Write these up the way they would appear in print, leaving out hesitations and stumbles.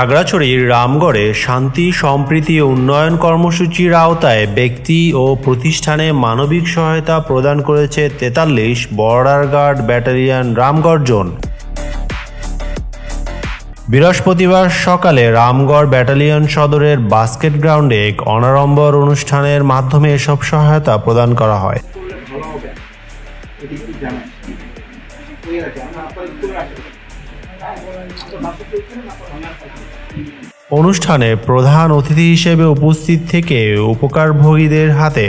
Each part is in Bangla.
খাগড়াছড়ির রামগড়ে শান্তি সম্প্রীতি ও উন্নয়ন কর্মসূচির আওতায় ব্যক্তি ও প্রতিষ্ঠানে মানবিক সহায়তা প্রদান করেছে ৪৩ বর্ডার গার্ড ব্যাটালিয়ন রামগড় জোন। বৃহস্পতিবার সকালে রামগড় ব্যাটালিয়ন সদরের বাস্কেট গ্রাউন্ডে এক অনাড়ম্বর অনুষ্ঠানের মাধ্যমে এসব সহায়তা প্রদান করা হয়। অনুষ্ঠানে প্রধান অতিথি হিসেবে উপস্থিত থেকে উপকারভোগীদের হাতে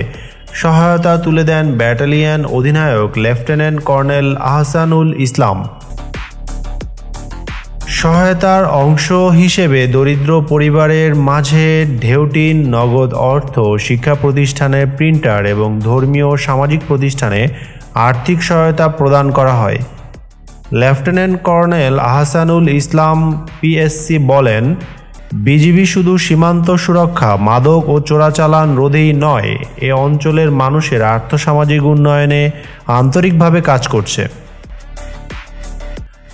সহায়তা তুলে দেন ব্যাটালিয়ন অধিনায়ক লেফটেন্যান্ট কর্নেল আহসানুল ইসলাম। সহায়তার অংশ হিসেবে দরিদ্র পরিবারের মাঝে ঢেউটিন, নগদ অর্থ, শিক্ষা প্রতিষ্ঠানের প্রিন্টার এবং ধর্মীয় ও সামাজিক প্রতিষ্ঠানে আর্থিক সহায়তা প্রদান করা হয়। লেফটেন্যান্ট কর্নেল আহসানুল ইসলাম পিএসসি বলেন, বিজিবি শুধু সীমান্ত সুরক্ষা, মাদক ও চোরাচালান রোধেই নয়, এ অঞ্চলের মানুষের আর্থসামাজিক উন্নয়নে আন্তরিকভাবে কাজ করছে।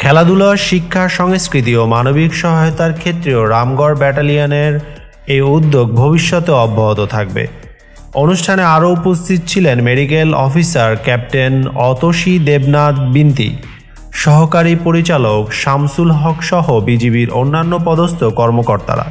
খেলাধুলা, শিক্ষা, সংস্কৃতি ও মানবিক সহায়তার ক্ষেত্রেও রামগড় ব্যাটালিয়নের এই উদ্যোগ ভবিষ্যতে অব্যাহত থাকবে। অনুষ্ঠানে আরও উপস্থিত ছিলেন medical officer captain Atasi Debnath বিনতি, সহকারী পরিচালক শামসুল হক সহ বিজিবির অন্যান্য পদস্থ কর্মকর্তারা।